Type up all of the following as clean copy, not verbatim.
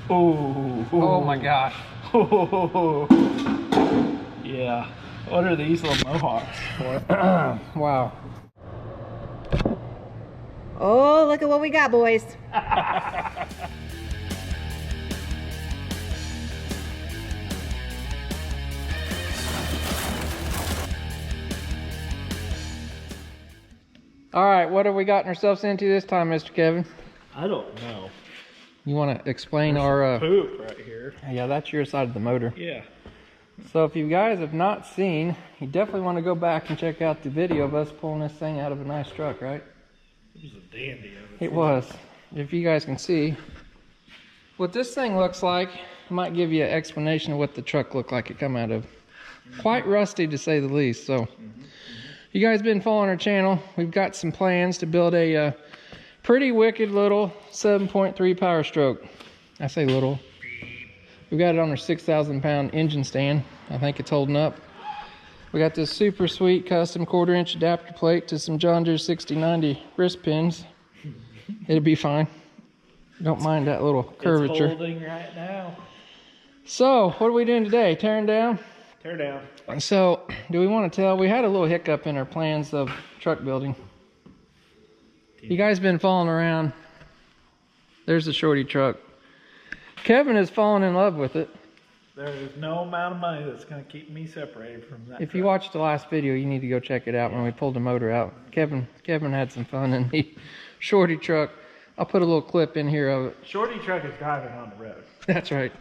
Oh my gosh. Yeah. What are these little mohawks for? Wow. Oh, look at what we got, boys. All right, what have we gotten ourselves into this time, Mr. Kevin? I don't know. You want to explain There's our... some poop right here. Yeah, that's your side of the motor. Yeah. So if you guys have not seen, you definitely want to go back and check out the video of us pulling this thing out of a nice truck, right? It was a dandy of it. It was. If you guys can see what this thing looks like, I might give you an explanation of what the truck looked like it come out of. Quite rusty to say the least. So you guys been following our channel. We've got some plans to build a pretty wicked little 7.3 Powerstroke. I say little. We got it on our 6,000 pound engine stand. I think it's holding up. We got this super sweet custom 1/4 inch adapter plate to some John Deere 6090 wrist pins. It'll be fine. Don't mind that little curvature. It's holding right now. So, what are we doing today? Tearing down? Tear down. So, do we want to tell? We had a little hiccup in our plans of truck building. You guys been following around. There's the shorty truck. Kevin has fallen in love with it. There is no amount of money that's going to keep me separated from that. If you watched the last video, you need to go check it out when we pulled the motor out. Kevin had some fun in the shorty truck. I'll put a little clip in here of it. Shorty truck is driving on the road. That's right.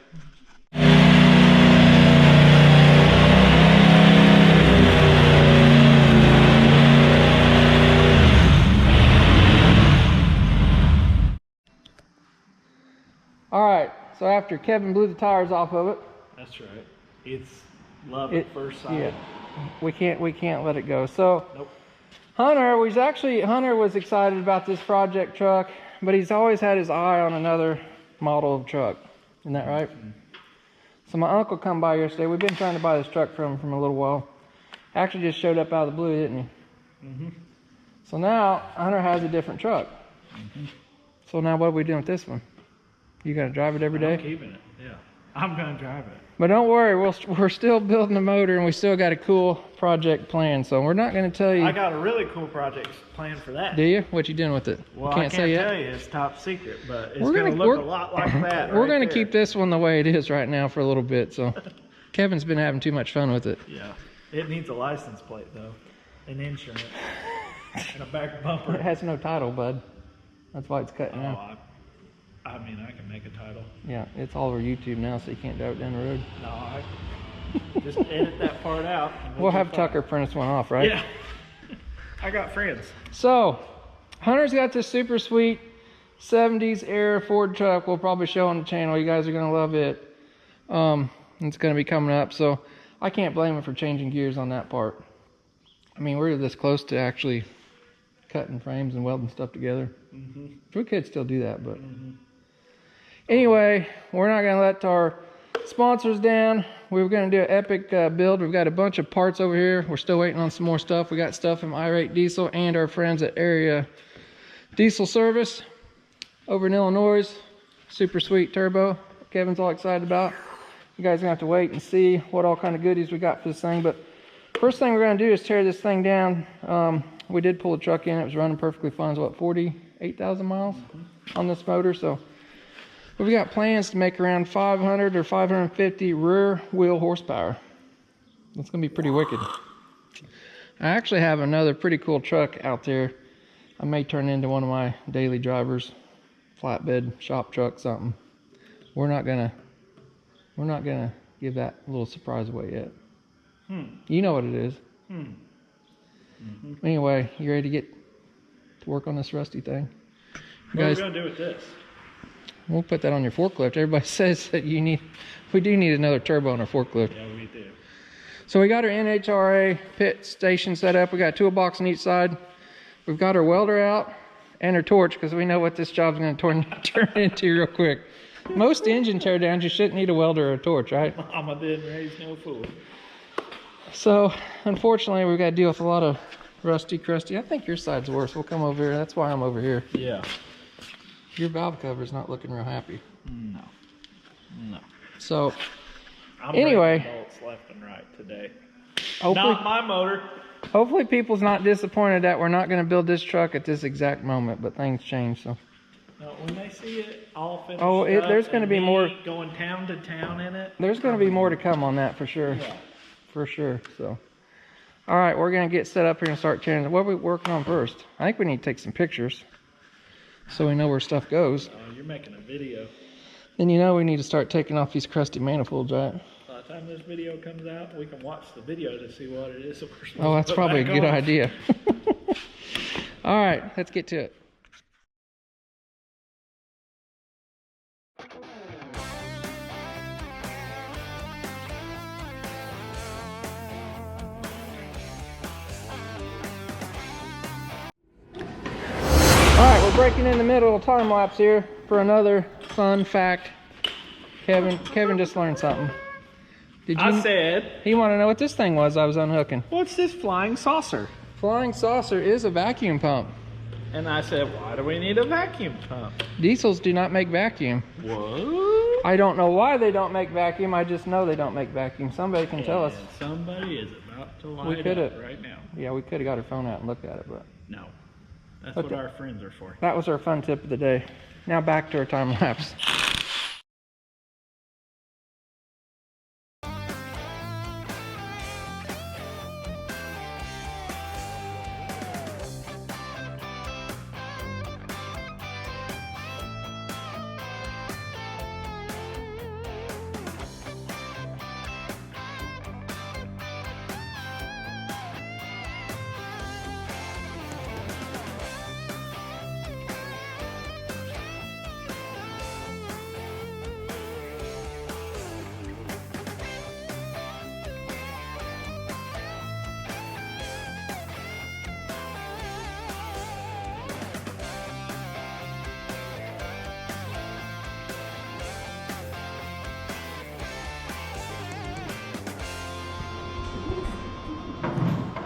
All right, so after Kevin blew the tires off of it. That's right. It's love at first sight. Yeah, we can't let it go. So Nope. Hunter was excited about this project truck, but he's always had his eye on another model of truck. Isn't that right? Mm-hmm. So my uncle come by yesterday. We've been trying to buy this truck from him a little while. Actually just showed up out of the blue, didn't he? Mm-hmm. So now Hunter has a different truck. Mm-hmm. So now what are we doing with this one? You gonna drive it every day? I'm keeping it, yeah. I'm gonna drive it. But don't worry, we're still building a motor and we still got a cool project plan. So we're not gonna tell you. I got a really cool project planned for that. Do you? What you doing with it? Well, Can't I say can't yet? tell you. It's top secret, but it's gonna look a lot like that. We're gonna keep this one the way it is right now for a little bit. So Kevin's been having too much fun with it. Yeah. It needs a license plate though, and insurance, and a back bumper. It has no title, bud. That's why it's cutting out. I mean, I can make a title. Yeah, it's all over YouTube now, so you can't drive it down the road. No, I just edit that part out. We'll have Tucker print us one off, right? Yeah. I got friends. So, Hunter's got this super sweet 70s era Ford truck. We'll probably show on the channel. You guys are going to love it. It's going to be coming up. So, I can't blame him for changing gears on that part. I mean, we're this close to actually cutting frames and welding stuff together. Mm-hmm. We could still do that, but... Mm-hmm. Anyway, we're not going to let our sponsors down. We were going to do an epic build. We've got a bunch of parts over here. We're still waiting on some more stuff. We got stuff from Irate Diesel and our friends at Area Diesel Service over in Illinois. Super sweet turbo. Kevin's all excited about. You guys are going to have to wait and see what all kind of goodies we got for this thing. But first thing we're going to do is tear this thing down. We did pull the truck in. It was running perfectly fine. It's what, 48,000 miles on this motor. So we've got plans to make around 500 or 550 rear wheel horsepower. That's going to be pretty wicked. I actually have another pretty cool truck out there. I may turn into one of my daily drivers, flatbed shop truck, something. We're not gonna give that little surprise away yet. You know what it is. Anyway, you ready to get to work on this rusty thing? What are we gonna do with this? We'll put that on your forklift. Everybody says that we do need another turbo on our forklift. Yeah, we do. So we got our NHRA pit station set up. We got a toolbox on each side. We've got our welder out and our torch because we know what this job's going to turn into real quick. Most engine teardowns, you shouldn't need a welder or a torch, right? Mama didn't raise no fool. So unfortunately, we've got to deal with a lot of rusty, crusty. I think your side's worse. We'll come over here. That's why I'm over here. Yeah. Your valve cover's not looking real happy. No. So I'm anyway, breaking bolts left and right today. hopefully, Not my motor. hopefully people's not disappointed that we're not going to build this truck at this exact moment, but things change. So When they see it all finished there's going to be more going town to town in it. There's going to be more to come on that for sure. Yeah. For sure. So, all right, we're going to get set up here and start tearing. What are we working on first? I think we need to take some pictures so we know where stuff goes. Oh, you're making a video. Then you know we need to start taking off these crusty manifolds, right? By the time this video comes out, we can watch the video to see what it is that we're supposed Oh, that's to put probably a back good on. idea. All right, let's get to it. Alright, we're breaking in the middle of time lapse here for another fun fact. Kevin just learned something. Did you? I said, He wanted to know what this thing was I was unhooking. what's this flying saucer? Flying saucer is a vacuum pump. And I said, why do we need a vacuum pump? Diesels do not make vacuum. What? I don't know why they don't make vacuum. I just know they don't make vacuum. Somebody can tell us. And somebody is about to light We could've- up right now. Yeah, we could have got our phone out and looked at it, but No. That's Okay. what our friends are for. that was our fun tip of the day. Now back to our time lapse.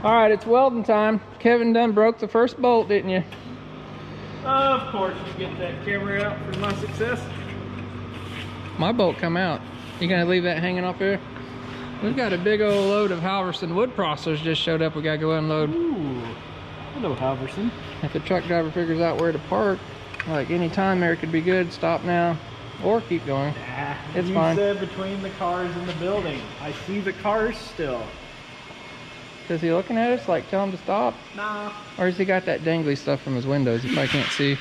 All right, it's welding time. Kevin done broke the first bolt, didn't you? Of course, you get that camera out for my success. My bolt come out. You gonna leave that hanging off here? We've got a big old load of Halverson wood processors just showed up. We gotta go unload. Ooh. Hello, Halverson. If the truck driver figures out where to park, like any time there could be good, stop now or keep going. It's you fine. said between the cars and the building. I see the cars still. Is he looking at us like tell him to stop? Nah. Or has he got that dangly stuff from his windows if I can't see?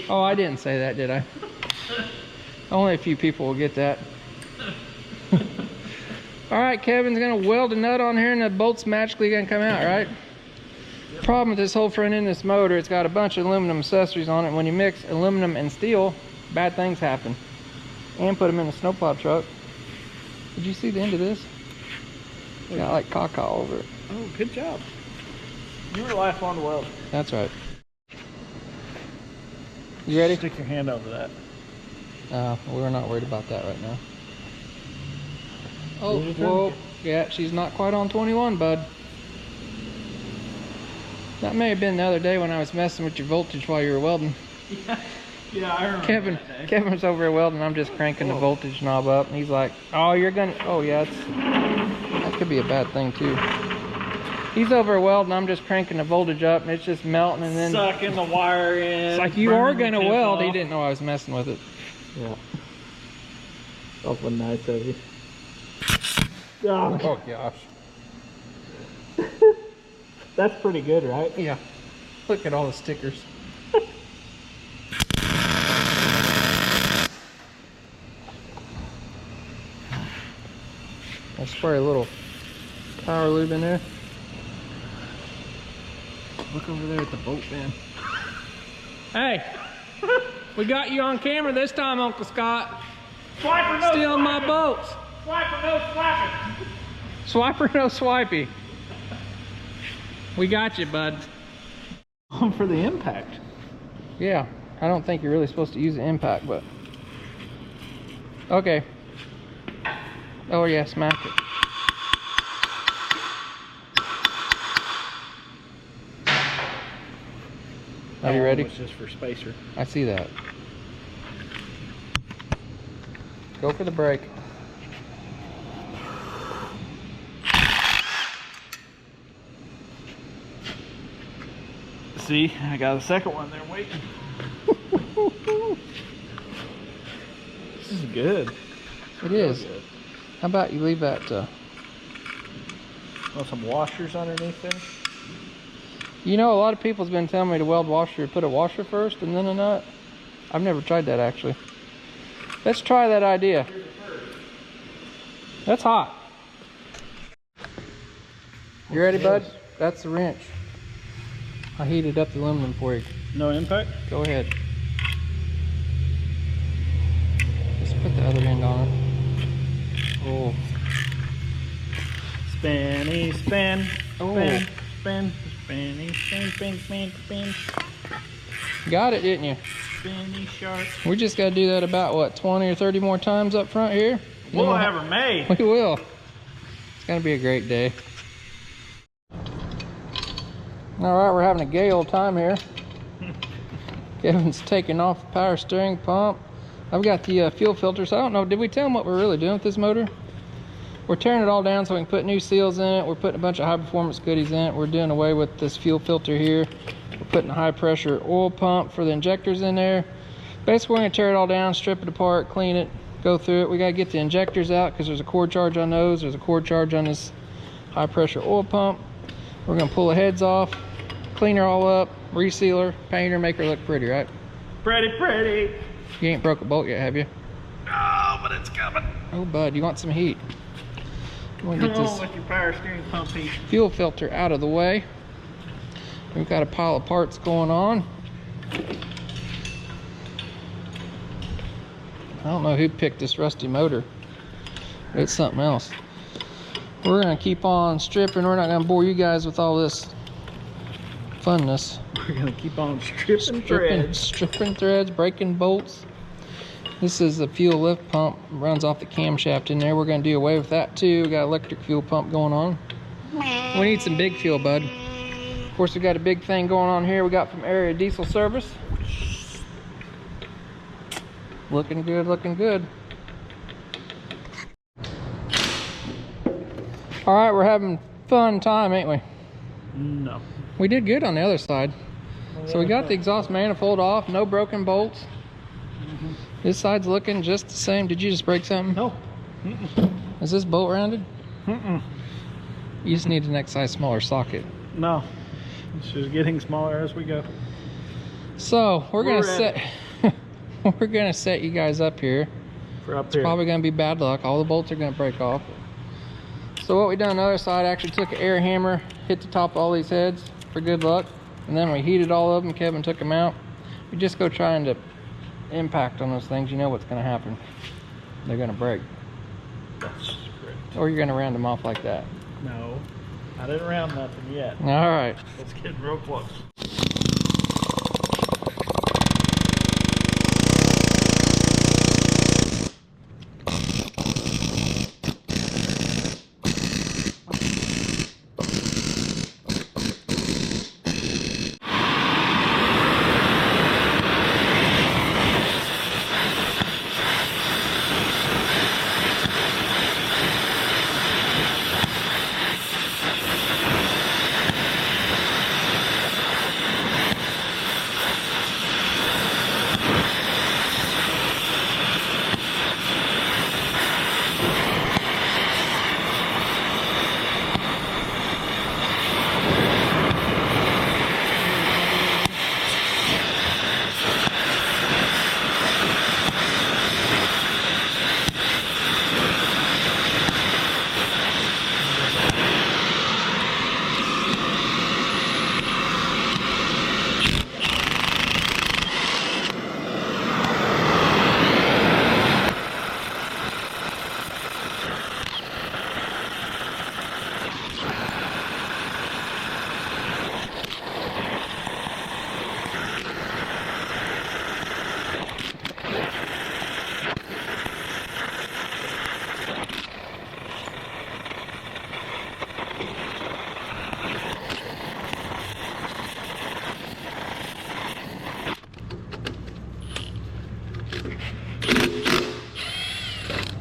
Oh, I didn't say that, did I? Only a few people will get that. All right, Kevin's gonna weld a nut on here and the bolt's magically gonna come out, right? Yep. Problem with this whole front end of this motor, it's got a bunch of aluminum accessories on it. When you mix aluminum and steel, bad things happen. And put them in a snowplow truck. Did you see the end of this? It's got like caca all over it. Oh, good job. You were lifelong weld. That's right. You ready? Stick your hand over that. We're not worried about that right now. Oh, Your turn. whoa. Yeah, she's not quite on 21, bud. That may have been the other day when I was messing with your voltage while you were welding. Yeah, I remember that day. Kevin was over here welding. I'm just cranking the voltage knob up, and he's like, "Oh, you're gonna." Oh, yeah, that could be a bad thing too. He's over here welding. I'm just cranking the voltage up, and it's just melting, and then Sucking the wire in. it's like you are burning the gonna tip weld. off. He didn't know I was messing with it. Yeah. Awful nice of you. Oh, Oh gosh. that's pretty good, right? Yeah. Look at all the stickers. I'll spray a little power lube in there. Look over there at the bolt man. Hey, we got you on camera this time, Uncle Scott. Swiper, no Stealing my swiping. bolts. Swiper, no swiping. Swiper, no swipey. We got you, bud. For the impact. Yeah, I don't think you're really supposed to use the impact, but okay. Oh yeah, smack it. Are you ready? It's just for spacer. I see that. Go for the brake. see, I got a second one there waiting. This is good. It is. Good. How about you leave that? Want some washers underneath there? You know, a lot of people's been telling me to weld washer, put a washer first and then a nut. I've never tried that actually. Let's try that idea. That's hot. You ready, bud? That's the wrench. I heated up the aluminum for you. No impact? Go ahead. Just put the other end on it. Oh. Spinny spin. Oh. Spin, spin, spinny spin, spin, spin, spin. Got it, didn't you? Spinny shark. We just got to do that about, what, 20 or 30 more times up front here? We'll have her made. We will. It's going to be a great day. All right, we're having a gay old time here. Kevin's taking off the power steering pump. I've got the fuel filters. I don't know, did we tell him what we're really doing with this motor? We're tearing it all down so we can put new seals in it. We're putting a bunch of high performance goodies in it. We're doing away with this fuel filter here. We're putting a high pressure oil pump for the injectors in there. Basically, we're gonna tear it all down, strip it apart, clean it, go through it. We gotta get the injectors out because there's a cord charge on those. There's a cord charge on this high pressure oil pump. We're gonna pull the heads off, clean her all up, reseal her, paint her, make her look pretty, right? Pretty, pretty. You ain't broke a bolt yet, have you? Oh, but it's coming. Oh, bud, you want some heat? You want to Come get on this with your power steering pump heat. fuel filter out of the way. We've got a pile of parts going on. I don't know who picked this rusty motor, but it's something else. We're gonna keep on stripping. We're not gonna bore you guys with all this funness. We're gonna keep on stripping threads. Stripping threads, breaking bolts. This is the fuel lift pump, runs off the camshaft in there. We're gonna do away with that too. We got electric fuel pump going on. We need some big fuel, bud. Of course, we got a big thing going on here. We got from Area Diesel Service. Looking good, looking good. All right, we're having fun time, ain't we? No. We did good on the other side. So we got the exhaust manifold off, no broken bolts. This side's looking just the same. Did you just break something? No. Is this bolt rounded? You just need an next size smaller socket. No. It's just getting smaller as we go. So we're gonna set we're gonna set you guys up here. For up It's here. probably gonna be bad luck. All the bolts are gonna break off. So what we done on the other side, actually took an air hammer, hit the top of all these heads for good luck, and then we heated all of them. Kevin took them out. We just go trying to impact on those things. You know what's gonna happen. They're gonna break. That's correct. Or you're gonna round them off like that. No. I didn't round nothing yet. All right. Let's get real close.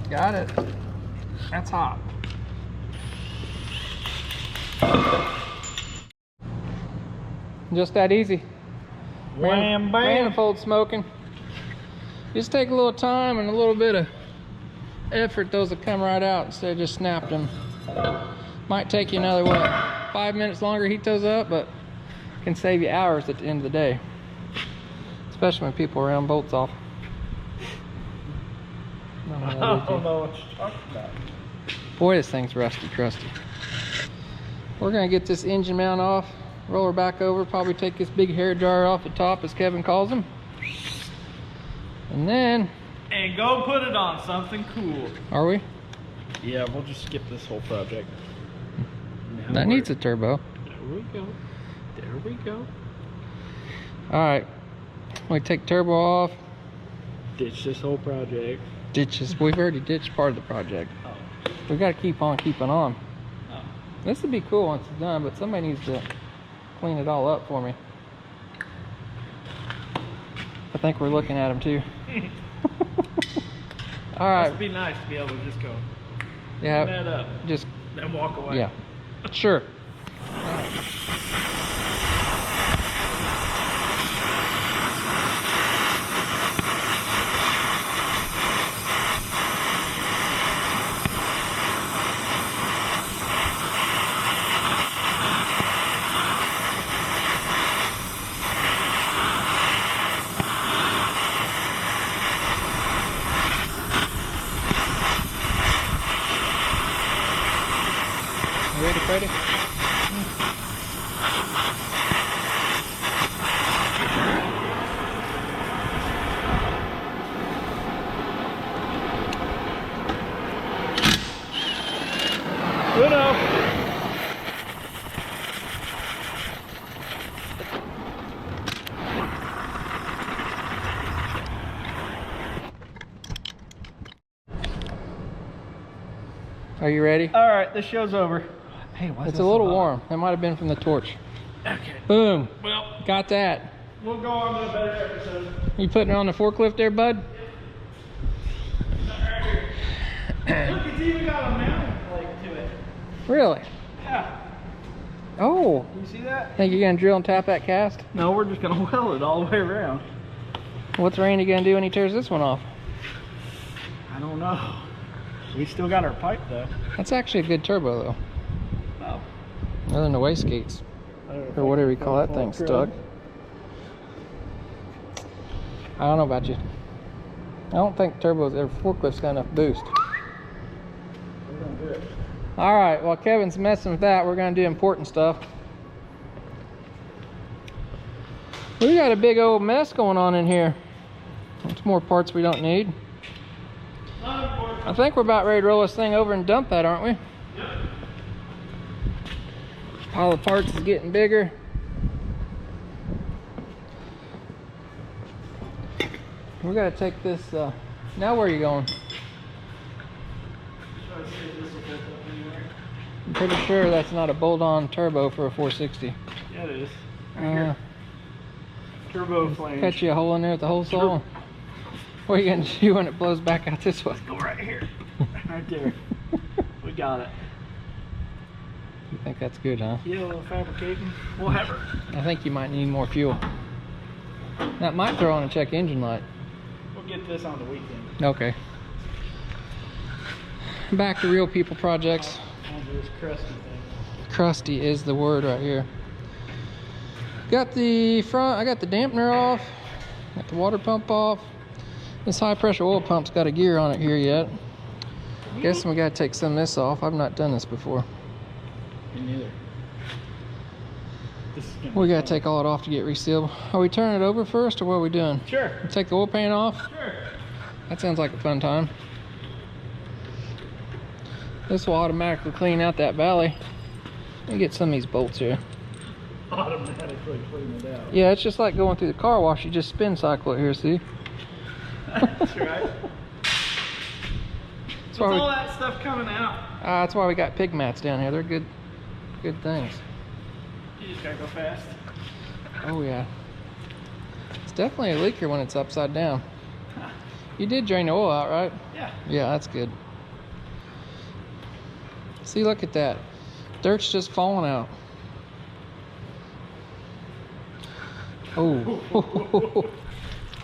Got it. That's hot. Just that easy. Wham, bam. Manifold smoking. Just take a little time and a little bit of effort, those will come right out instead of just snapped them. Might take you another, what, 5 minutes longer to heat those up, but can save you hours at the end of the day. Especially when people round bolts off. I don't know what you're talking about. Boy, this thing's rusty, crusty. We're gonna get this engine mount off, roll her back over, probably take this big hair dryer off the top, as Kevin calls them. And then... And go put it on something cool. Are we? Yeah, we'll just skip this whole project. That needs a turbo. There we go. There we go. Alright. We take turbo off. Ditch this whole project. Ditches. We've already ditched part of the project. Oh. We gotta keep on keeping on. Oh. This would be cool once it's done, but somebody needs to clean it all up for me. I think we're looking at them too. Alright. Must be nice to be able to just go Yeah. clean that up, Just, then walk away. yeah. Sure. Ready, Freddie? Uno. Are you ready? All right, this show's over. Hey, what's It's a little warm. It might have been from the torch. Okay. Boom. Well, Got that. we'll go on to a better episode. You putting it on the forklift there, bud? Look, it's even got a mounting plate to it. Really? Yeah. Oh. You see that? Think you're gonna drill and tap that cast? No, we're just gonna weld it all the way around. What's Randy gonna do when he tears this one off? I don't know. We still got our pipe though. That's actually a good turbo though. Oh. Other than the wastegates. Or whatever you call that thing stuck. I don't know about you. I don't think turbos or forklifts got enough boost. We're gonna do it. Alright, while Kevin's messing with that, we're gonna do important stuff. We got a big old mess going on in here. There's more parts we don't need. I think we're about ready to roll this thing over and dump that, aren't we? Yep. Pile of parts is getting bigger. We gotta take this, now where are you going? I'm pretty sure that's not a bolt-on turbo for a 460. Yeah, it is. Right here. Turbo flange. Cut you a hole in there with the hole saw. What are you gonna do when it blows back out this way? Go right here. Right there. We got it. You think that's good, huh? Yeah, a little fabricating. We'll have her. I think you might need more fuel. That might throw on a check engine light. We'll get this on the weekend. Okay. Back to real people projects. On to this crusty thing. Crusty is the word right here. Got the front, I got the dampener off. Got the water pump off. This high pressure oil pump's got a gear on it here yet. Guessing we gotta take some of this off. I've not done this before. Me neither. This is gonna We be gotta fun. take all it off to get resealed. Are we turning it over first or what are we doing? Sure. Take the oil pan off? Sure. That sounds like a fun time. This will automatically clean out that valley. Let me get some of these bolts here. Automatically clean it out. Yeah, it's just like going through the car wash. You just spin cycle it here, see? That's right. That's What's why, all that stuff coming out? that's why we got pig mats down here. They're good things. You just gotta go fast. Oh yeah. It's definitely a leaker when it's upside down. You did drain the oil out, right? Yeah. Yeah, that's good. See, look at that. Dirt's just falling out. Oh.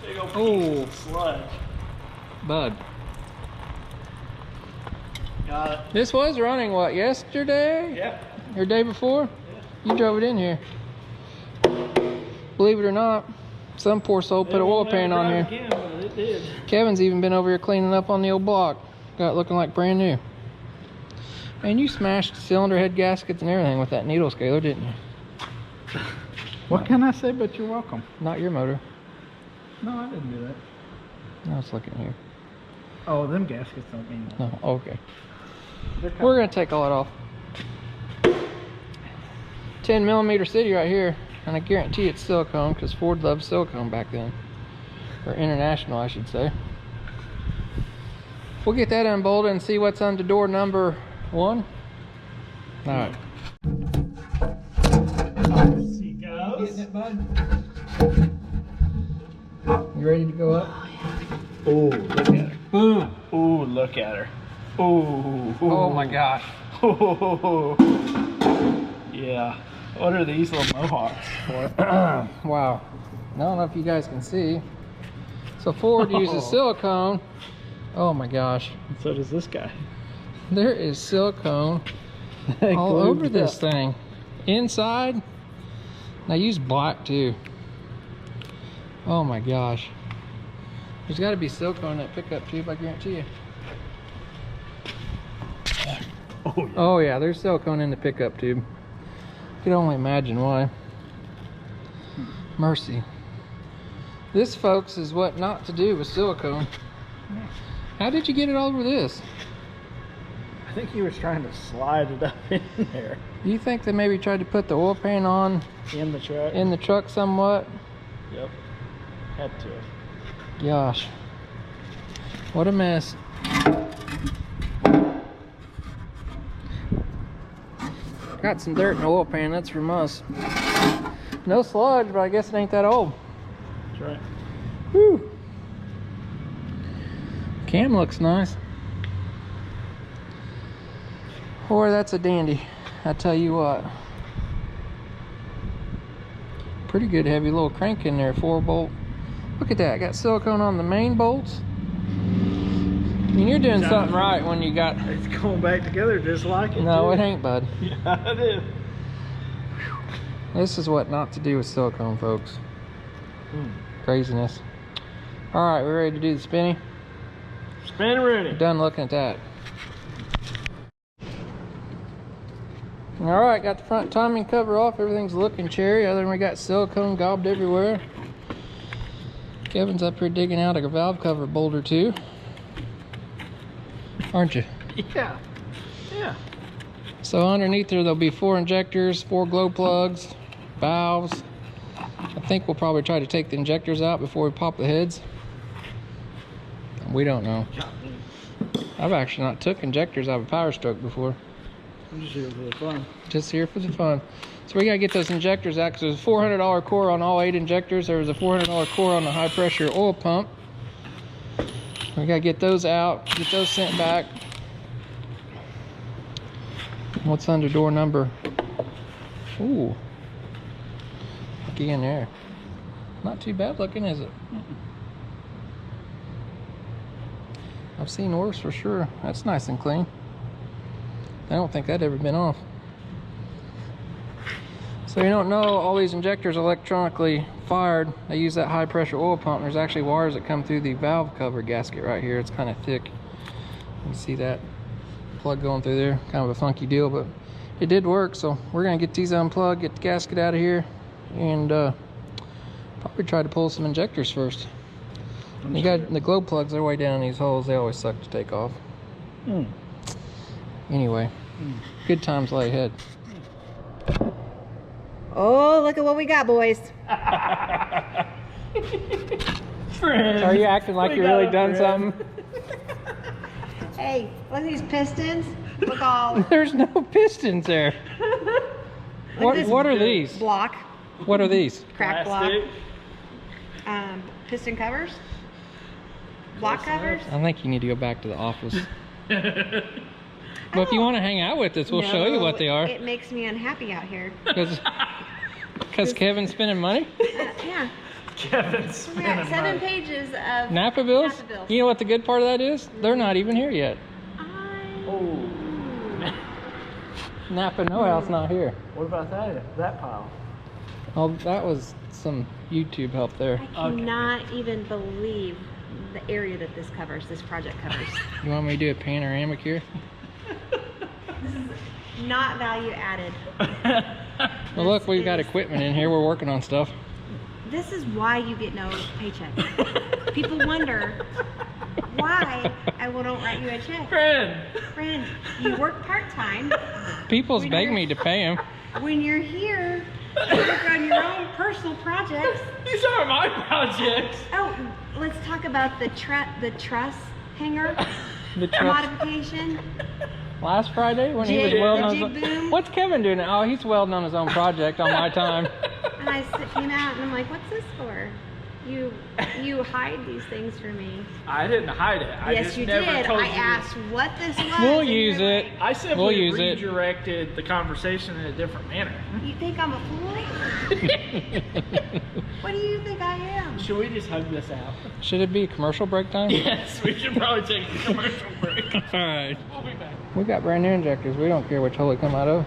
Big old Oh. piece of sludge. Bud. Got it. This was running, what, yesterday? Yep. Or day before? You drove it in here. Believe it or not, some poor soul put an oil pan on here. Again, but it did. Kevin's even been over here cleaning up on the old block. Got it looking like brand new. And you smashed cylinder head gaskets and everything with that needle scaler, didn't you? What can I say but you're welcome? Not your motor. No, I didn't do that. No, it's looking here. Oh, them gaskets don't mean that. No, okay. We're gonna take all that off. 10mm city right here, and I guarantee it's silicone because Ford loved silicone back then, or international, I should say. We'll get that unbolted and see what's under door number 1. All right. She goes. Getting it, bud? You ready to go up? Oh, look at her. Boom! Oh, look at her. Oh. Oh my gosh. Oh. Yeah. What are these little mohawks for? Wow. I don't know if you guys can see. So Ford uses silicone. Oh my gosh. And so does this guy. There is silicone all over this thing. Inside. Now use black too. Oh my gosh. There's got to be silicone in that pickup tube, I guarantee you. Oh yeah. Oh yeah, there's silicone in the pickup tube. You can only imagine why. Mercy. This, folks, is what not to do with silicone. How did you get it all over this? I think he was trying to slide it up in there. You think they maybe tried to put the oil pan on In the truck. in the truck somewhat? Yep. Had to. Gosh. What a mess. Got some dirt in the oil pan, that's from us. No sludge, but I guess it ain't that old. That's right. Whew. Cam looks nice. Boy, that's a dandy. I tell you what. Pretty good heavy little crank in there, 4-bolt. Look at that, got silicone on the main bolts. I mean, you're doing something right when you got... It's going back together just like it. No, too. it ain't, bud. Yeah, it is. This is what not to do with silicone, folks. Craziness. All right, we're ready to do the spinny. Spin ready. Done looking at that. All right, got the front timing cover off. Everything's looking cherry, other than we got silicone gobbed everywhere. Kevin's up here digging out a valve cover bolt or two. Aren't you? Yeah. Yeah. So underneath there'll be 4 injectors, 4 glow plugs, valves. I think we'll probably try to take the injectors out before we pop the heads. We don't know. I've actually not took injectors out of a Powerstroke before. I'm just here for the fun. Just here for the fun. So we gotta get those injectors out because there's a $400 core on all 8 injectors. There was a $400 core on the high pressure oil pump. We gotta get those out, get those sent back. What's under door number? Ooh. Looky in there. Not too bad looking, is it? I've seen worse for sure. That's nice and clean. I don't think that'd ever been off. So you don't know, all these injectors are electronically fired. They use that high pressure oil pump. There's actually wires that come through the valve cover gasket right here. It's kind of thick. You see that plug going through there? Kind of a funky deal, but it did work. So we're gonna get these unplugged, get the gasket out of here, and probably try to pull some injectors first. You got the glow plugs, they're way down in these holes. They always suck to take off. Anyway, good times lie ahead. Oh, look at what we got, boys. Friends. Are you acting like We you got really a done friend. something? Hey, look at these pistons. Look all. There's no pistons there. Look at this What are these? block, What are these? crack block. Plastic. Piston covers. Block Close enough. covers. I think you need to go back to the office. But if you want to hang out with us, we'll show you what they are. It makes me unhappy out here. Because Because Kevin's spending money? Yeah. Kevin's We got spinning 7 money. pages of Napa bills? Napa bills. You know what the good part of that is? They're not even here yet. Oh. Napa know-how's not here. What about that pile? Oh, that was some YouTube help there. I cannot even believe the area that this project covers. You want me to do a panoramic here? Not value added. Well, look, we've got equipment in here. We're working on stuff. This is why you get no paycheck. People wonder why I don't write you a check. Friend, you work part-time. People's When beg you're- me to pay them. When you're here, you work on your own personal projects. These aren't my projects. Oh, let's talk about the truss hanger The truck. modification. Last Friday when he was Jig- welding the on his jig boom. What's Kevin doing now? Oh, he's welding on his own project on my time. And I came out and I'm like, what's this for? You hide these things from me. I didn't hide it. I Yes, just you never did. told I you. asked what this was. We'll and use you're it. like, I simply We'll use it. redirected the conversation in a different manner. You think I'm a fool? What do you think I am? Should we just hug this out? Should it be a commercial break time? Yes, we should probably take a commercial break. Alright. We'll be back. We got brand new injectors. We don't care which hole they come out of.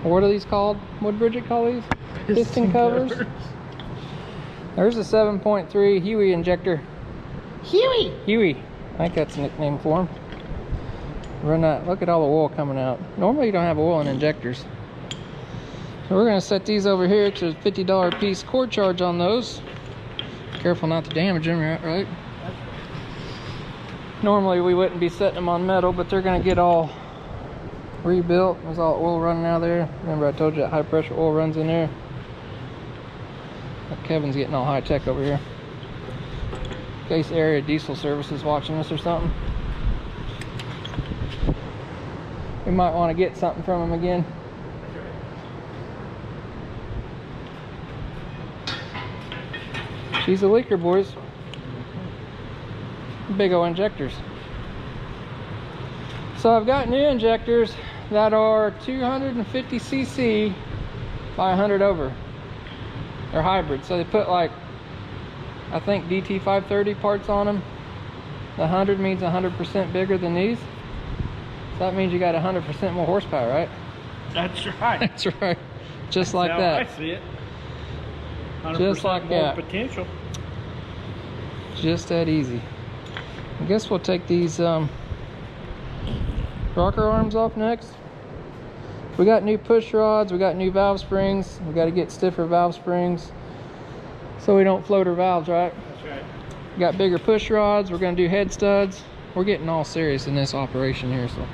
What are these called? What did Bridget call these? Piston covers. There's a 7.3 Huey injector. Huey. I think that's a nickname for him. Run that. Look at all the oil coming out. Normally you don't have oil in injectors. So we're going to set these over here because there's a $50 a piece cord charge on those. Careful not to damage them, right? Normally we wouldn't be setting them on metal, but they're going to get all rebuilt. There's all oil running out of there. Remember I told you that high pressure oil runs in there. Kevin's getting all high tech over here. In case area diesel service is watching us or something. We might want to get something from him again. She's a leaker, boys. Big old injectors. So I've got new injectors that are 250cc by 100 over. They're hybrid, so they put like, I think DT530 parts on them. The 100 means 100% bigger than these. So that means you got 100% more horsepower, right? That's right. That's right. Just like That's that. how I see it. Just like more that. potential. Just that easy. I guess we'll take these rocker arms off next. We got new push rods, we got new valve springs. We got to get stiffer valve springs so we don't float our valves, right? That's right. We got bigger push rods. We're going to do head studs. We're getting all serious in this operation here, so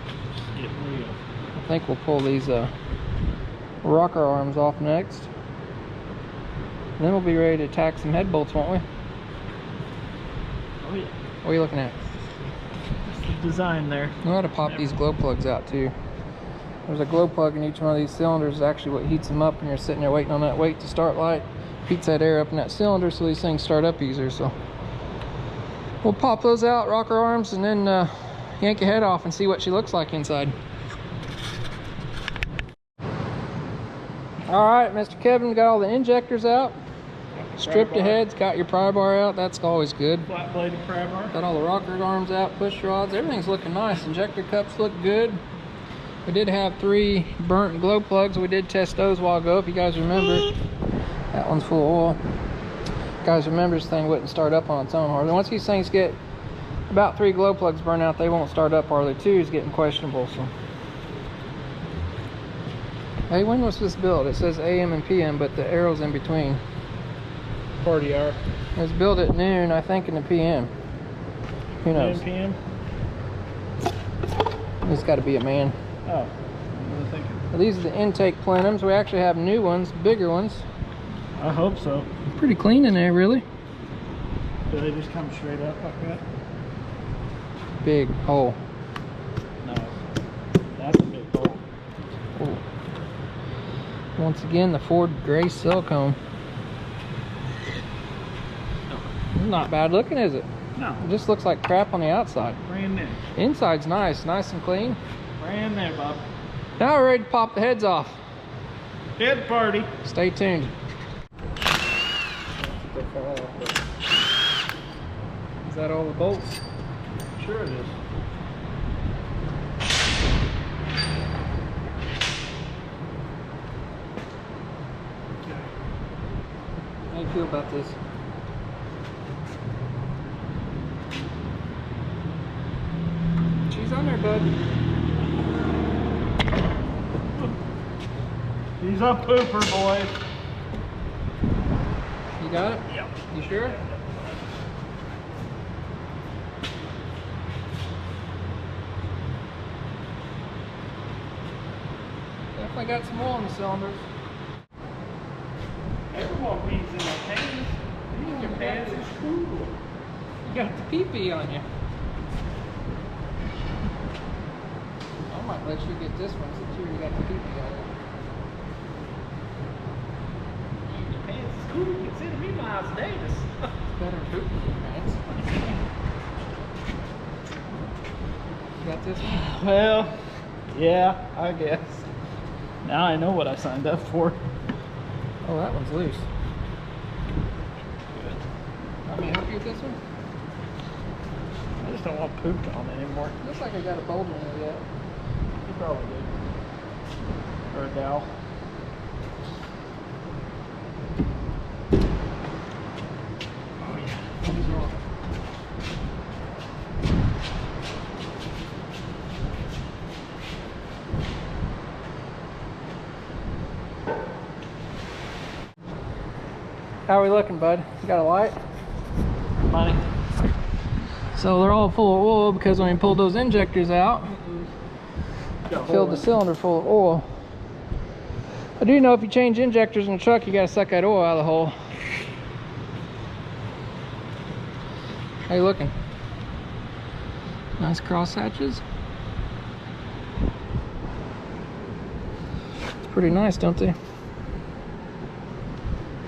Get real. I think we'll pull these rocker arms off next. Then we'll be ready to tack some head bolts, won't we? Oh yeah. What are you looking at? That's the design there. I know how to pop these glow plugs out too. There's a glow plug in each one of these cylinders. Is actually what heats them up when you're sitting there waiting on that wait to start light. Heats that air up in that cylinder so these things start up easier. So we'll pop those out, rocker arms, and then yank your head off and see what she looks like inside. All right, Mr. Kevin got all the injectors out. Stripped the heads, got your pry bar out. That's always good. Flat bladed pry bar. Got all the rocker arms out, push rods. Everything's looking nice. Injector cups look good. We did have 3 burnt glow plugs. We did test those a while ago, if you guys remember. That one's full of oil. Guys, remember this thing wouldn't start up on its own hardly. Once these things get about 3 glow plugs burn out, they won't start up hardly. 2 is getting questionable. So, hey, when was this built? It says AM and PM, but the arrow's in between. Party hour. It was built at noon, I think, in the PM. Who knows? 9 p.m. It's got to be a man. Oh, what was I thinking? Well, these are the intake plenums. We actually have new ones, bigger ones. I hope so. Pretty clean in there, really. Do they just come straight up like that? Big hole. No. That's a big hole. Ooh. Once again, the Ford gray silicone. Not bad looking, is it? No. It just looks like crap on the outside. Brand new. Inside's nice and clean. Brand new, Bob. Now we're ready to pop the heads off. Head party. Stay tuned. Is that all the bolts? Sure it is. How do you feel about this? She's on there, bud. He's a pooper, boys. You got it? Yep. You sure? Definitely got some oil in the cylinders. Everyone pees in their pants. Your pants is cool. You got the pee-pee on you. I might let you get this one since you already got the pee-pee on you. Your pants is cool. Consider me Miles Davis. It's better than pooping in your pants. You got this one? Well, yeah, I guess. Now I know what I signed up for. Oh, that one's loose. Good. Want me to help you with this one? I just don't want pooped on anymore. Looks like I got a boulder in it yet. You probably did. Or a dowel. Oh yeah. What is wrong? How are we looking, bud? You got a light? Money. So they're all full of oil because when we pulled those injectors out, filled the cylinder full of oil. I do know if you change injectors in the truck, you gotta suck that oil out of the hole. How you looking? Nice cross hatches. It's pretty nice, don't they?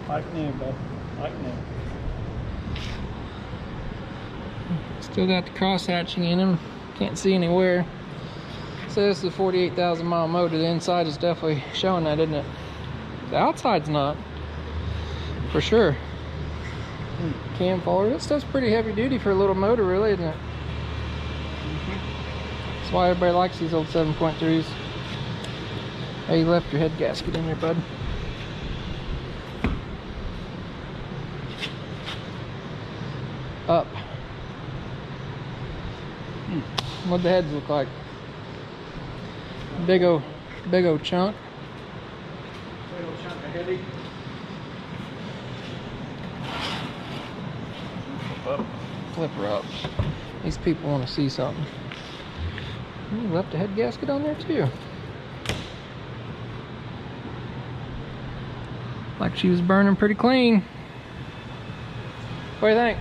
Like new, bud. Like new. Still got the cross hatching in them. Can't see anywhere. So this is a 48,000 mile motor. The inside is definitely showing that, isn't it? The outside's not. For sure. Cam forward. That stuff's pretty heavy duty for a little motor, really, isn't it? That's why everybody likes these old 7.3s. Hey, you left your head gasket in there, bud. Up. What'd the heads look like? Big old chunk. Big old chunk of heavy. Flip her up. These people want to see something. Ooh, left a head gasket on there too. Like she was burning pretty clean. What do you think?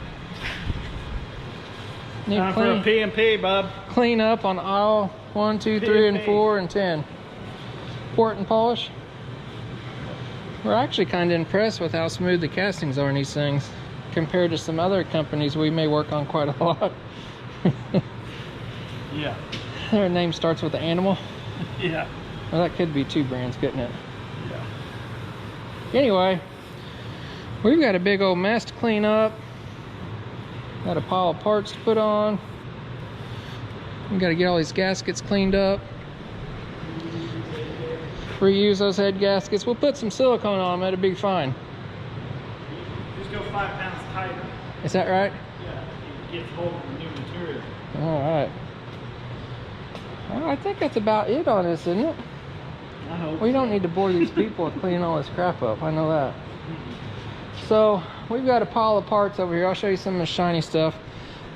Need Time for a P&P, bub. clean up on aisle 1, 2, 3, and 4, and 10. Port and polish. We're actually kind of impressed with how smooth the castings are in these things compared to some other companies we may work on quite a lot. Yeah. Their name starts with the animal. Yeah. Well, that could be two brands, couldn't it? Yeah. Anyway, we've got a big old mess to clean up. Got a pile of parts to put on. We got to get all these gaskets cleaned up. Reuse those head gaskets. We'll put some silicone on them. It'll be fine. Just go 5 pounds tighter. Is that right? Yeah. It gets hold of the new material. All right. Well, I think that's about it on this, isn't it? I hope. We don't need to bore these people with cleaning all this crap up. I know that. So we've got a pile of parts over here. I'll show you some of the shiny stuff.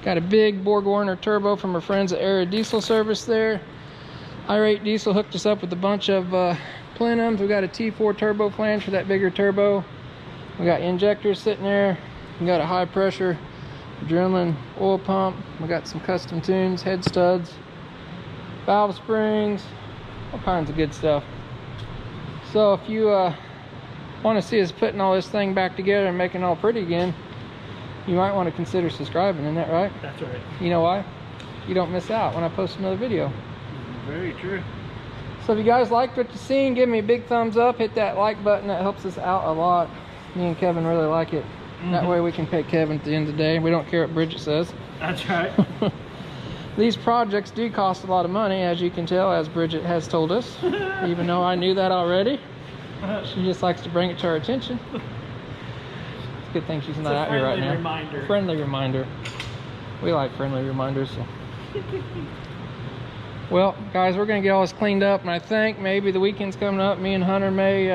Got a big Borg Warner turbo from our friends at Aero Diesel Service there. Irate Diesel hooked us up with a bunch of plenums. We got a T4 turbo flange for that bigger turbo. We got injectors sitting there. We got a high pressure adrenaline oil pump. We got some custom tunes, head studs, valve springs, all kinds of good stuff. So if you want to see us putting all this thing back together and making it all pretty again, you might want to consider subscribing, isn't that right? That's right. You know why? You don't miss out when I post another video. Very true. So if you guys liked what you've seen, give me a big thumbs up. Hit that like button. That helps us out a lot. Me and Kevin really like it. That way we can pay Kevin at the end of the day. We don't care what Bridget says. That's right. These projects do cost a lot of money, as you can tell, as Bridget has told us. Even though I knew that already. She just likes to bring it to our attention. It's a good thing she's not out here right now. Reminder. Friendly reminder. We like friendly reminders. So. Well, guys, we're going to get all this cleaned up, and I think maybe the weekend's coming up. Me and Hunter may,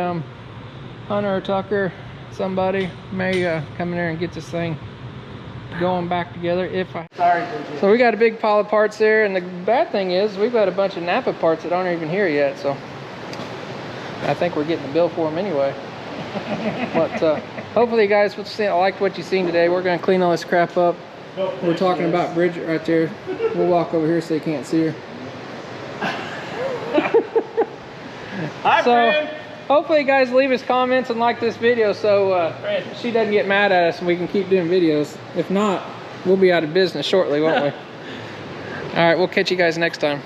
Hunter or Tucker, somebody may come in there and get this thing going back together. Sorry, Bridget. So we got a big pile of parts there, and the bad thing is we've got a bunch of Napa parts that aren't even here yet, so I think we're getting the bill for them anyway. But hopefully you guys liked what you've seen today. We're going to clean all this crap up. We're talking about Bridget right there. We'll walk over here so you can't see her. Hi, friend. Hopefully you guys leave us comments and like this video so she doesn't get mad at us and we can keep doing videos. If not, we'll be out of business shortly, won't we? All right, we'll catch you guys next time.